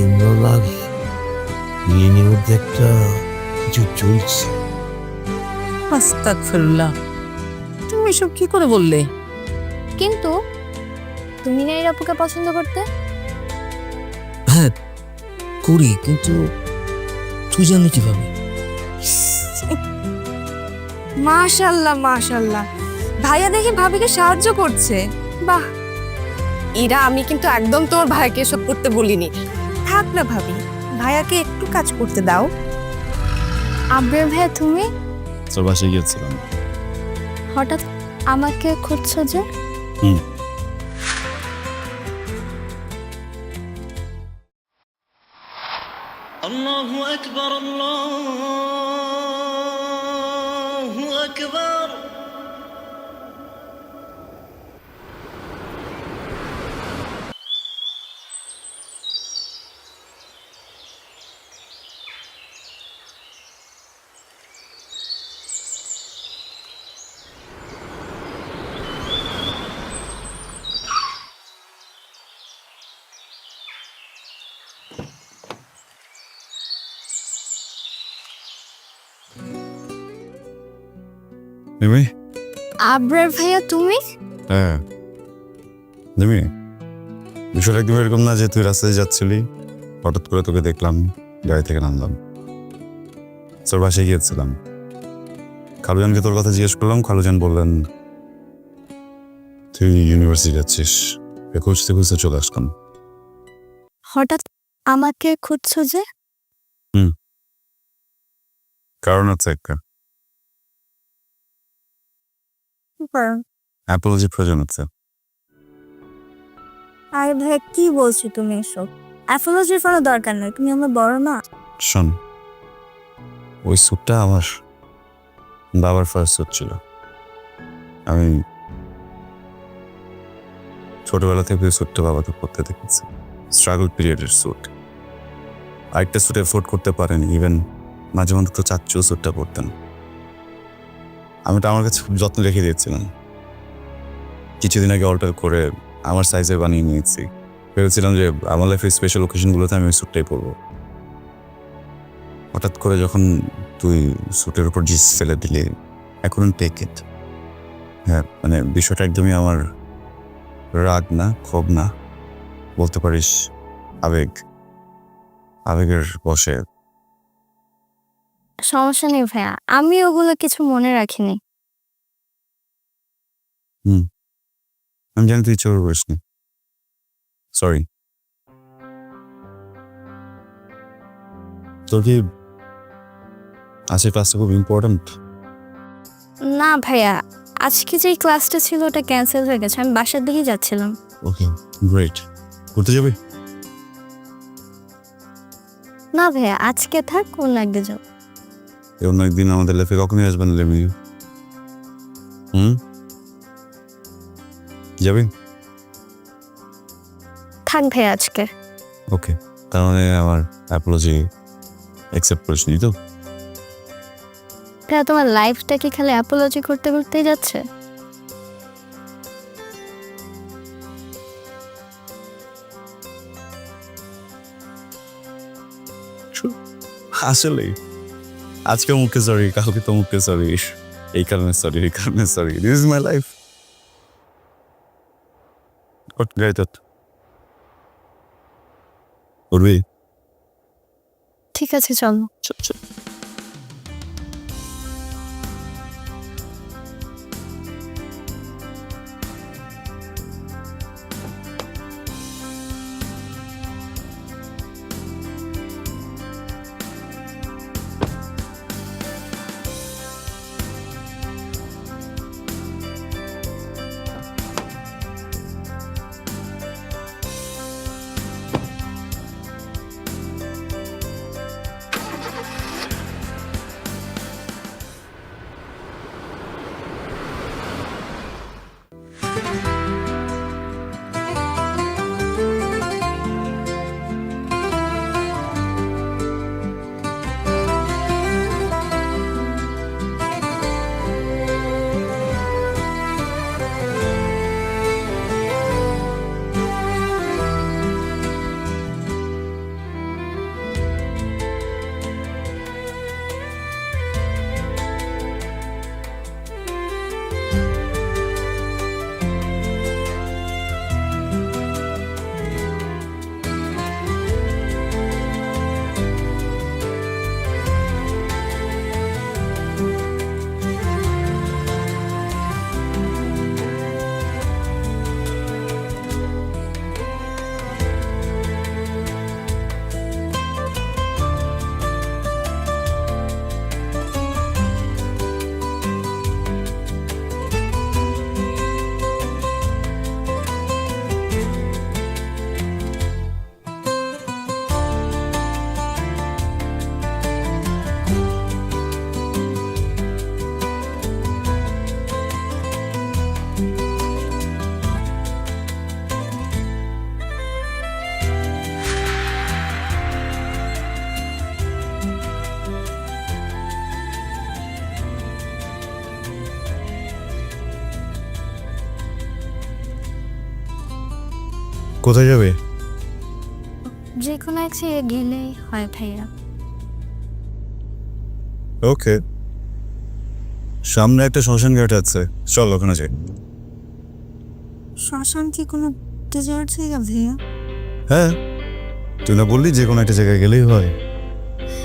ইমরান বিয়ের মধ্যে একটা কিছু চলছে। আস্তাগফিরুল্লাহ, তুমি এসব কি করে বললে? কিন্তু তুমি না এই আপুকে পছন্দ করতে? হ্যাঁ করি, কিন্তু তুই জানলি কিভাবে? মাশাল্লাহ মাশাল্লাহ, ভাইয়া দেখি ভাবিকে সাহায্য করছে। বাহ, এরা আমি কিন্তু একদম তোর ভাইকে এসব করতে বলিনি। থাক না ভাবি, ভাইয়াকে একটু কাজ করতে দাও। আব্রের ভাইয়া তুমি তোর বাসায় গিয়েছিলাম। হঠাৎ আমাকে খুঁজছো যে? الله أكبر الله أكبر মিমি? আব্রের ভাইয়া তুমি? হ্যাঁ মিমি, বিষয়টা একদম এরকম না যে তুই রাস্তায় যাচ্ছিলি, হঠাৎ করে তোকে দেখলাম, গাড়ি থেকে নামলাম, তোর বাসায় গিয়েছিলাম। খালুজানকে তোর কথা জিজ্ঞেস করলাম, খালুজান বললেন তুই ইউনিভার্সিটি যাচ্ছিস। খুঁজতে খুঁজতে চলে আসলাম। হঠাৎ আমাকে খুঁজছো যে? কারণ আছে একটা, অ্যাপোলজি প্রয়োজন আছে। আরে ভাইয়া কি বলছো তুমি এসব? অ্যাপোলজির কোনো দরকার নেই, তুমি আমার বড় না। শোন, ওই স্যুটটা আমার বাবার ফার্স্ট স্যুট ছিল। আমি ছোটবেলা থেকে ওই স্যুটটা বাবাকে পরতে দেখেছি। স্ট্রাগল পিরিয়ডের স্যুট। আরেকটা স্যুট এফোর্ড করতে পারেনি, ইভেন মাঝে মধ্যে তো চাচ্চু স্যুটটা পরতেন। আমি তো আমার কাছে খুব যত্ন রেখে দিয়েছিলাম। কিছুদিন আগে অল্টার করে আমার সাইজে বানিয়ে নিয়েছি। ভেবেছিলাম যে আমার লাইফের স্পেশাল ওকেশনগুলোতে আমি ওই স্যুটটাই পরবো। হঠাৎ করে যখন তুই স্যুটের উপর জিস ফেলে দিলি, এখন টেক ইট। হ্যাঁ, মানে বিষয়টা একদমই আমার রাগ না, ক্ষোভ না, বলতে পারিস আবেগের বশে। সমস্যা নেই ভাইয়া, আমি ওগুলো কিছু মনে রাখিনি। আমি জানি তুই ইচ্ছে করে করিসনি, সরি। তোর কি আজকে ক্লাসটা খুব ইম্পর্ট্যান্ট? না ভাইয়া, আজকে যেই ক্লাসটা ছিল ওটা ক্যান্সেল হয়ে গেছে, আমি বাসার দিকেই যাচ্ছিলাম। Okay great. ঘুরতে যাবি? না ভাইয়া, আজকে থাক, অন্য একদিন যাও। অন্য একদিন আমাদের লাইফে কখনই আসবেন লেমি। যাবি? থাক ভাইয়া আজকে। ওকে, তার মানে আমার অ্যাপোলজি অ্যাকসেপ্ট করিসনি তো? ভাইয়া তোমার লাইফটা কি খালি অ্যাপোলজি করতে করতেই যাচ্ছে? আসলে আজকে মুখে সরি, কালকে তো মুখে সরি, এই কারণে সরি, এই কারণে sorry. This is my life. উঠবি? ঠিক আছে, চলো। কোথায় যাবে? যে কোনো এক জায়গায় গেলেই হয় ভাইয়া। ওকে, সামনে একটা শ্মশান ঘাট আছে, চল ওখানে যাই। শ্মশান কি কোনো ডেজার্ট জায়গা ভাইয়া? হ্যাঁ, তুই না বললি যে কোনো একটা জায়গায় গেলেই হয়?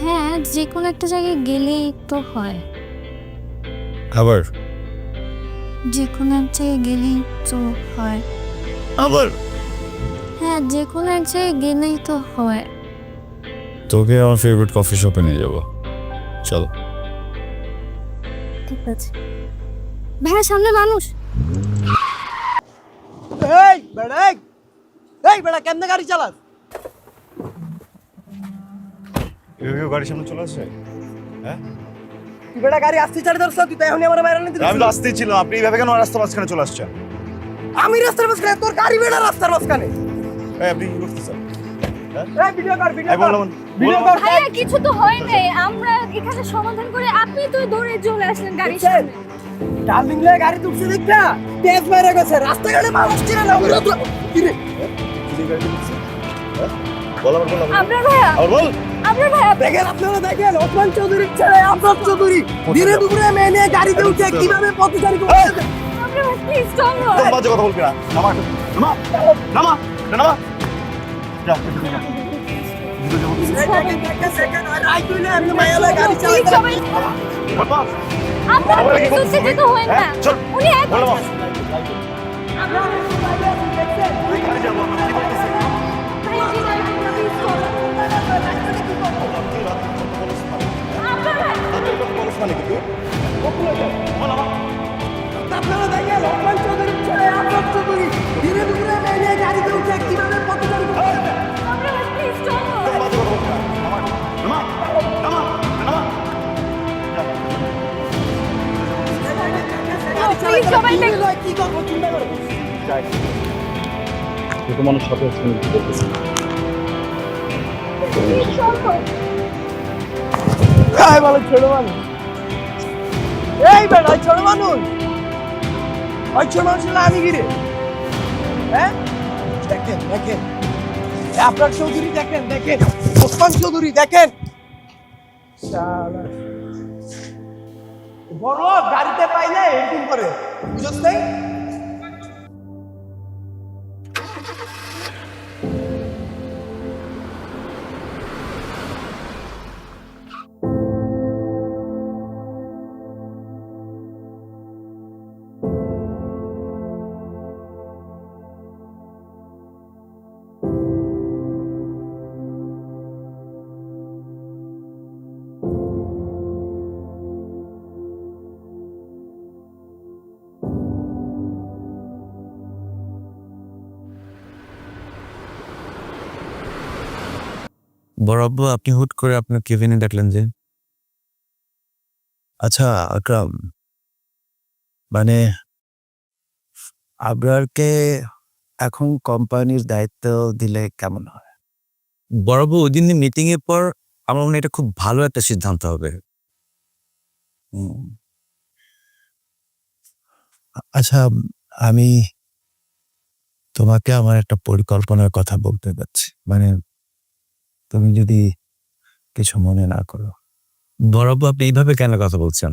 হ্যাঁ, যে কোনো একটা জায়গায় গেলেই তো হয়। আবার যে কোনো এক জায়গায় গেলেই তো হয়। আবার হ্যাঁ, যে কোনো এক জায়গায় গেলেই তো হয়। তোকে আমার ফেভারিট কফি শপে নিয়ে যাবো, চলো। ঠিক আছে ভাইয়া, সামনে মানুষ। এই বেড়া এই বেড়া কেমনে গাড়ি চালাস? গাড়ির সামনে চলে আসছে। তুই বেড়া গাড়ি আসতে চালি ধরছ, তুই তো এখনই আমার বাইরে নিতে আমি তো আসতেই ছিলাম, আপনি এইভাবে কেন রাস্তার মাঝখানে চলে আসছেন? আমি রাস্তার মাঝখানে, তোর গাড়ি বেড়া রাস্তার মাঝখানে। আপনি কি করতেছেন? এই ভিডিও কর, ভিডিও এই কর, বললাম ভিডিও কর। ভাইয়া কিছু তো হয় নাই, আমরা এখানে সমাধান করে আপনি তো দৌড়ে চলে আসলেন গাড়ির সামনে। ডার্লিং লে গাড়ি তুলছে দেখা তেজ মেরে গেছে, রাস্তাঘাটে মানুষ ছিল না। ওরা তো কি রে? আপনার ভাইয়া, বল। আপনার ভাইয়া। দেখেন আপনারা, দেখেন ওসমান চৌধুরীর ছেলে আফরোজ চৌধুরী ধীরে দুপুরে মেয়ে নিয়ে গাড়িতে উঠে কিভাবে পথচারী করছে। আপনার ভাই প্লিজ স্টপ। বাজে কথা বলবি না, নামা নামা নামা নামা। দেখেন দেখেন আর আই তুই না এমনি মায়ালা গাড়ি চালাতে। আপনার কিছু যেতে হয় না। চল উনি এক বললাম আপনারা দেখেন ওসমান চৌধুরীর ছেলে আফরোজ চৌধুরী ধীরে দুপুরে মেয়ে নিয়ে গাড়িতে উঠে কিভাবে পথচারী করছে। আপনার ভাই প্লিজ স্টপ। নামা নামা নামা। প্লিজ সবাই কি করবো চিন্তা করো। মানুষ সাথে কি করতেছে? এই বলে ছোট মানুষ, এই বেটা ছোট মানুষ, ওই ছোট মানুষ না আমি গিরে। হ্যাঁ দেখেন দেখেন আপনার চৌধুরী, দেখেন দেখেন ওসমান চৌধুরী, দেখেন শালা বড় গাড়িতে পাইলে এরকম করে, বুঝছ নাই? বড় আব্বু, আপনি হুট করে আপনার কেবিনে ডাকলেন যে? আচ্ছা আকরাম, মানে আবরারকে এখন কোম্পানির দায়িত্ব দিলে কেমন হয়? বড় আব্বু, ওই দিন মিটিং এর পর আমার মনে হয় এটা খুব ভালো একটা সিদ্ধান্ত হবে। আচ্ছা, আমি তোমাকে আমার একটা পরিকল্পনার কথা বলতে যাচ্ছি, মানে তুমি যদি কিছু মনে না করো। বড় আব্বু, আপনি এইভাবে কেন কথা বলছেন?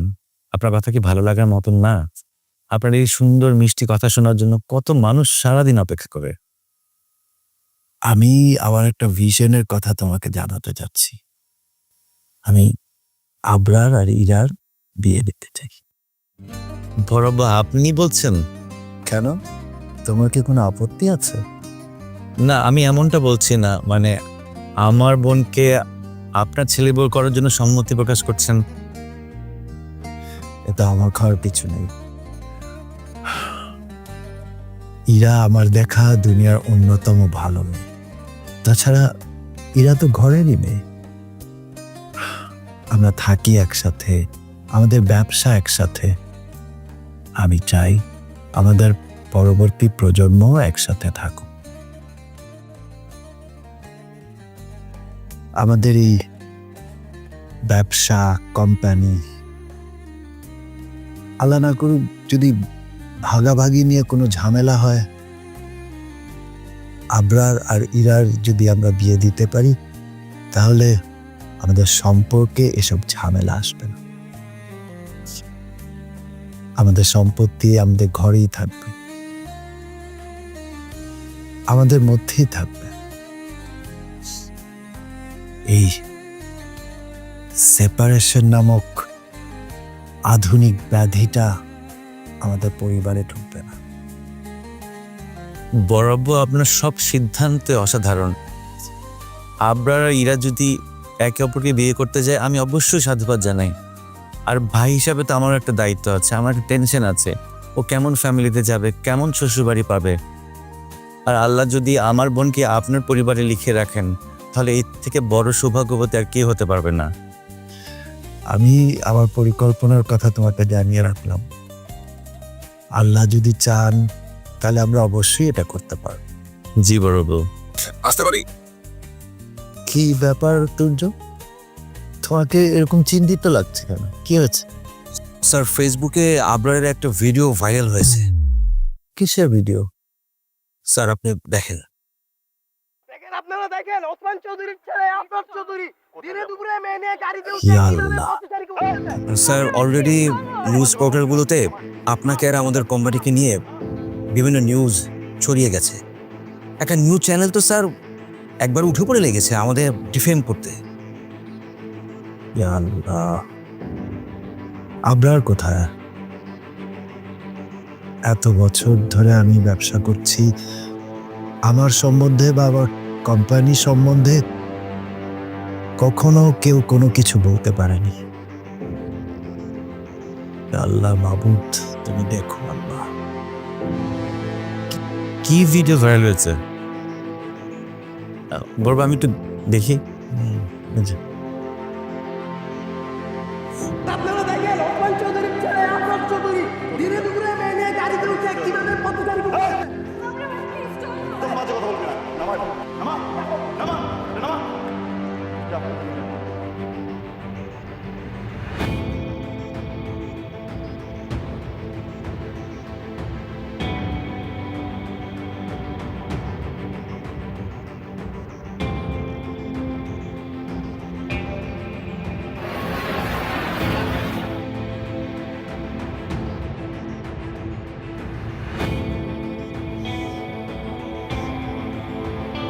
আপনার কথা কি ভালো লাগার মতন না? আপনার এই সুন্দর মিষ্টি কথা শোনার জন্য কত মানুষ সারাদিন অপেক্ষা করে। আমি আমার একটা ভিশনের কথা তোমাকে জানাতে চাচ্ছি। আমি আবরার আর ইরার বিয়ে দিতে চাই। বড় আব্বু, আপনি বলছেন? কেন, তোমার কি কোনো আপত্তি আছে? না, আমি এমনটা বলছি না, মানে আমার বোনকে আপনার ছেলে বউ করার জন্য সম্মতি প্রকাশ করছেন। এটা আমার খাওয়ার কিছু নেই। ইরা আমার দেখা দুনিয়ার অন্যতম ভালো মেয়ে। তাছাড়া ইরা তো ঘরেরই মেয়ে। আমরা থাকি একসাথে, আমাদের ব্যবসা একসাথে। আমি চাই আমাদের পরবর্তী প্রজন্ম একসাথে থাকুক। আমাদের এই ব্যবসা, কোম্পানি, আল্লাহ না করুক যদি ভাগাভাগি নিয়ে কোনো ঝামেলা হয়, আবরার আর ইরার যদি আমরা বিয়ে দিতে পারি তাহলে আমাদের সম্পর্কে এসব ঝামেলা আসবে না। আমাদের সম্পত্তি আমাদের ঘরেই থাকবে, আমাদের মধ্যেই থাকবে। এই সেপারেশন নামক আধুনিক ব্যাধিটা আমাদের পরিবারে ঢুকবে না। বরাব্ব আপনার সব সিদ্ধান্তে অসাধারণ। আবরার আর ইরা যদি একে অপরকে বিয়ে করতে যায় আমি অবশ্যই সাধুবাদ জানাই। আর ভাই হিসাবে তো আমার একটা দায়িত্ব আছে, আমার একটা টেনশন আছে, ও কেমন ফ্যামিলিতে যাবে, কেমন শ্বশুরবাড়ি পাবে। আর আল্লাহ যদি আমার বোনকে আপনার পরিবারে লিখে রাখেন তাহলে এর থেকে বড় সৌভাগ্যবতী আর কেউ হতে পারবে না। আমি আমার পরিকল্পনার কথা তোমাকে জানিয়ে রাখলাম। আল্লাহ যদি চান তাহলে আমরা অবশ্যই এটা করতে পারব। জি বরাব্ব। আসতে পারি? কি ব্যাপার তুর্য, তোমাকে এরকম চিন্তিত লাগছে কেন? কি হয়েছে? স্যার, ফেসবুকে আবরারের একটা ভিডিও ভাইরাল হয়েছে। কিসের ভিডিও? স্যার আপনি দেখেন। দেখেন, আপনারা দেখেন, ওসমান চৌধুরীর ছেলে আফরাজ চৌধুরী দিনে দুপুরে মেয়ে নিয়ে গাড়িতে উঠে ইয়া কিভাবে আল্লাহ। পথচারী করছে। স্যার অলরেডি নিউজ পোর্টালগুলোতে আপনাকে আর আমাদের কোম্পানিকে নিয়ে বিভিন্ন নিউজ ছড়িয়ে গেছে। একটা নিউজ চ্যানেল তো স্যার একবার উঠে পড়ে লেগেছে আমাদের ডিফেম করতে। ইয়া আল্লাহ, আবরার কোথায়? এত বছর ধরে আমি ব্যবসা করছি, আমার সম্বন্ধে বা আমার কোম্পানি সম্বন্ধে কখনো কেউ কোনো কিছু বলতে পারেনি। আল্লাহ মাবুদ, তুমি দেখো আল্লাহ। কি ভিডিও ভাইরাল হয়েছে বলবো, আমি একটু দেখি। বুঝি। আপনারা দেখেন, ওসমান চৌধুরীর ছেলে আফরাজ চৌধুরী দিনে দুপুরে মেয়ে নিয়ে গাড়িতে উঠে কিভাবে পথচারী করছে।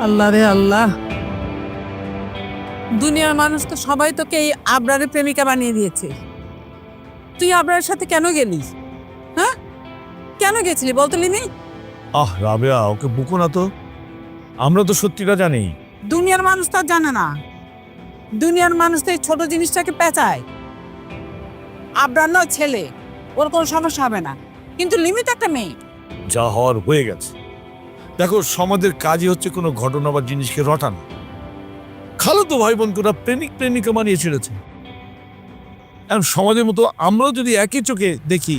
আল্লাহ রে আল্লাহ, দুনিয়ার মানুষ তো সবাই তোকে এই আবরারের প্রেমিকা বানিয়ে দিয়েছে। তুই আবরারের সাথে কেন গেলি? হ্যাঁ, কেন গেছিলি বলতো লিমি? আহ রাবেয়া, ওকে বুকো না তো, আমরা তো সত্যিটা জানি। দুনিয়ার মানুষ তো আর জানে না। দুনিয়ার মানুষ তো এই ছোট জিনিসটাকে পেঁচায়। আবরার নয় ছেলে, ওর কোনো সমস্যা হবে না, কিন্তু লিমি তো একটা মেয়ে। যা হওয়ার হয়ে গেছে। দেখো, সমাজের কাজই হচ্ছে কোনো ঘটনা বা জিনিসকে রটানো। খালাতো ভাই বোনকে ওরা প্রেমিক প্রেমিকা বানিয়ে ছেড়েছে। এখন সমাজের মতো আমরাও যদি একই চোখে দেখি,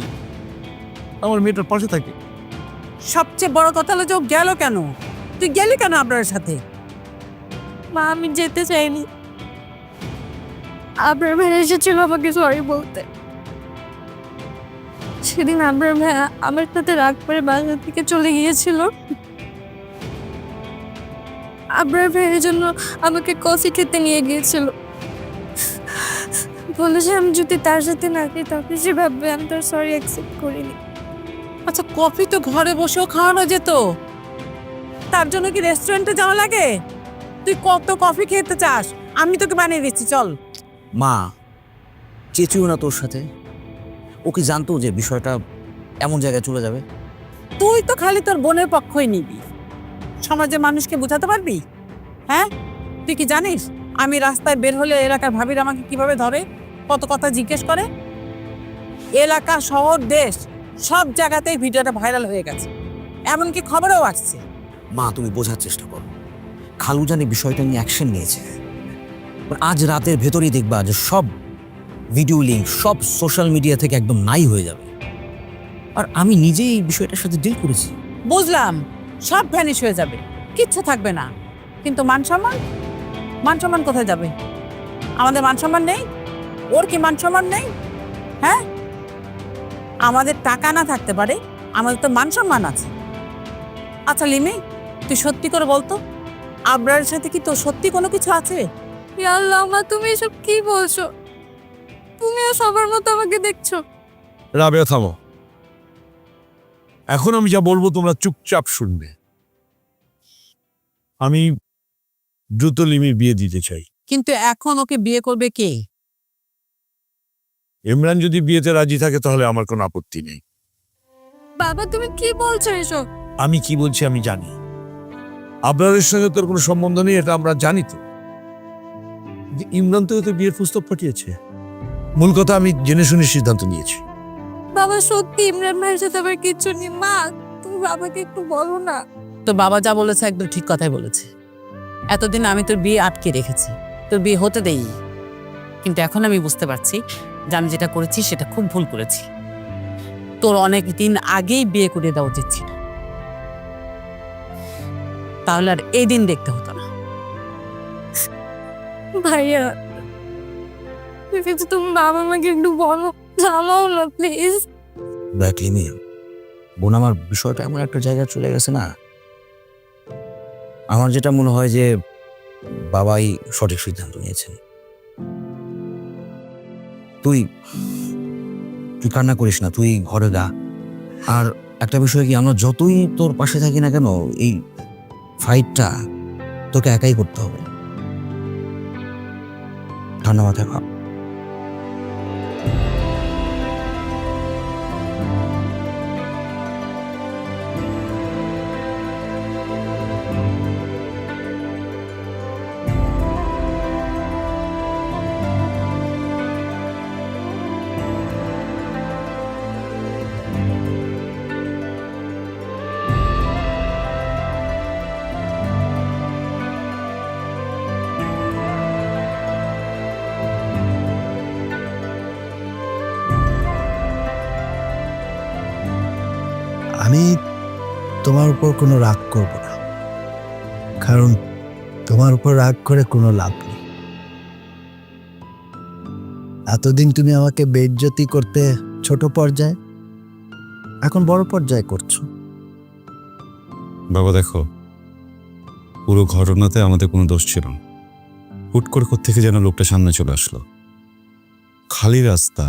আমার মেয়েটার পাশে থাকে। সবচেয়ে বড় কথা হলো যে ও গেল কেন? তুই গেলি কেন আবরারের সাথে? মা, আমি যেতে চাইনি। আবরার ভাই এসেছিল আমাকে সরি বলতে। সেদিন আবরার ভাই আমার সাথে রাগ করে বাসা থেকে চলে গিয়েছিল। আবরার ভাইয়ের জন্য আমাকে কফি খেতে নিয়ে গিয়েছিল। বলেছে আমি যদি তার সাথে না খাই তাকে সে ভাববে আমি তার সরি অ্যাকসেপ্ট করিনি। আচ্ছা, কফি তো ঘরে বসেও খাওয়ানো যেত, তার জন্য কি রেস্টুরেন্টে যাওয়া লাগে? তুই কত কফি খেতে চাস, আমি তোকে বানিয়ে দিচ্ছি, চল। মা, চেঁচিও না তোর সাথে। ও কি জানতো যে বিষয়টা এমন জায়গায় চলে যাবে? তুই তো খালি তোর বোনের পক্ষই নিবি, সমাজের মানুষকে বোঝাতে পারবি? হ্যাঁ, তুই কি জানিস আমি রাস্তায় বের হলে এলাকার ভাবিরা আমাকে কিভাবে ধরে, কত কথা জিজ্ঞেস করে? এলাকা, শহর, দেশ সব জায়গাতেই ভিডিওটা ভাইরাল হয়ে গেছে, এমনকি খবরেও আসছে। মা, তুমি বোঝার চেষ্টা করো। খালু জানি বিষয়টা নিয়ে অ্যাকশন নিয়েছে। আজ রাতের ভেতরেই দেখবা যে সব ভিডিও লিঙ্ক সব সোশ্যাল মিডিয়া থেকে একদম নাই হয়ে যাবে। আর আমি নিজেই এই বিষয়টার সাথে ডিল করেছি। বুঝলাম, সব ভ্যানিশ হয়ে যাবে, কিচ্ছু থাকবে না, কিন্তু মান সম্মান? মান সম্মান কোথায় যাবে? আমাদের মান সম্মান নেই? ওর কি মান সম্মান নেই? হ্যাঁ, আমাদের টাকা না থাকতে পারে, আমাদের তো মান সম্মান আছে। আচ্ছা লিমি, তুই সত্যি করে বলতো, আবরারের সাথে কি তোর সত্যি কোনো কিছু আছে? ইয়া আল্লাহ মা, তুমি এসব কি বলছো? তুমিও সবার মতো আমাকে দেখছো। রাবেয়া থামো। এখন আমি যা বলবো তোমরা চুপচাপ শুনবে। আমি দ্রুত লিমির বিয়ে দিতে চাই। কিন্তু এখন ওকে বিয়ে করবে কে? ইমরান যদি বিয়েতে রাজি থাকে তাহলে আমার কোনো আপত্তি নেই। বাবা তুমি কি বলছো এসব? আমি কি বলছি আমি জানি। আবরারের সঙ্গে তোর কোনো সম্বন্ধ নেই, এটা আমরা জানি তো। যে ইমরান তো ওতে বিয়ের প্রস্তাব পাঠিয়েছে। মূল কথা আমি জেনে শুনে সিদ্ধান্ত নিয়েছি। বাবা সত্যি ইমরান ভাইয়ের সাথে আমার কিচ্ছু নেই। মা তুমি বাবাকে একটু বলো না। তোর বাবা যা বলেছে একদম ঠিক কথাই বলেছে। এতদিন আমি তোর বিয়ে আটকে রেখেছি, তোর বিয়ে হতে দেই। কিন্তু এখন আমি বুঝতে পারছি যে আমি যেটা করেছি সেটা খুব ভুল করেছি। তোর অনেক দিন আগেই বিয়ে করে দেওয়া উচিত ছিল, তাহলে আর এই দিন দেখতে হতো না। ভাইয়া তুমি বাবা আমাকে একটু বলো, জানাও না প্লিজ। দেখ লিমি, বোন আমার বিষয়টা এমন একটা জায়গায় চলে গেছে না, আমার যেটা মনে হয় যে বাবাই সঠিক সিদ্ধান্ত নিয়েছেন। তুই তুই কান্না করিস না, তুই ঘরে যা। আর একটা বিষয় কি, আমরা যতই তোর পাশে থাকি না কেন, এই ফাইটটা তোকে একাই করতে হবে। ঠান্ডা মাথায় ভাব। আমি তোমার উপর কোনো রাগ করব না, কারণ তোমার উপর রাগ করে কোনো লাভ নেই। এতদিন তুমি আমাকে বেইজ্জতি করতে ছোট পর্যায়ে, এখন বড় পর্যায়ে করছো। বাবা দেখো, পুরো ঘটনাতে আমাদের কোনো দোষ ছিল না। হুট করে কোত্থেকে যেন লোকটা সামনে চলে আসলো। খালি রাস্তা,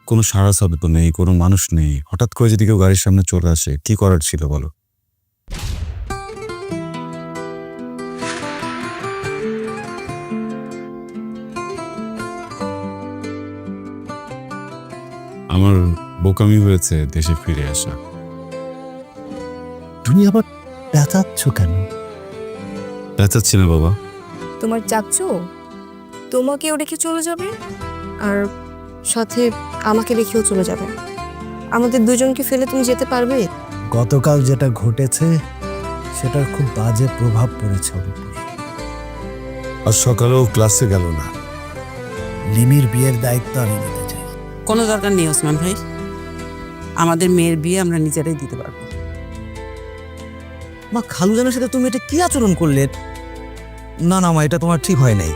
কোনো সারা শব্দ নেই, কোনো মানুষ নেই। হঠাৎ করে যদি কেউ গাড়ির সামনে চলে আসে, কি করার ছিল বলো? আমার বোকামি হয়েছে দেশে ফিরে আসা। তুমি আবার পেঁচাচ্ছ কেন? পেঁচাচ্ছি না বাবা। তোমার চাচ্চু তোমাকেও রেখে চলে যাবে, আর সাথে আমাকে রেখেও চলে যাবে। আমাদের দুজনকে ফেলে তুমি যেতে পারবে? গতকাল যেটা ঘটেছে সেটার খুব বাজে প্রভাব পড়েছে ওর উপর। আর সকালেও ক্লাসে গেল না। লিমির বিয়ের দায়িত্ব আমি নিতে চাই। কোনো দরকার নেই ওসমান ভাই, আমাদের মেয়ের বিয়ে আমরা নিজেরাই দিতে পারবো। মা, খালুজানের সাথে তুমি এটা কি আচরণ করলে? না না মা, এটা তোমার ঠিক হয় নাই।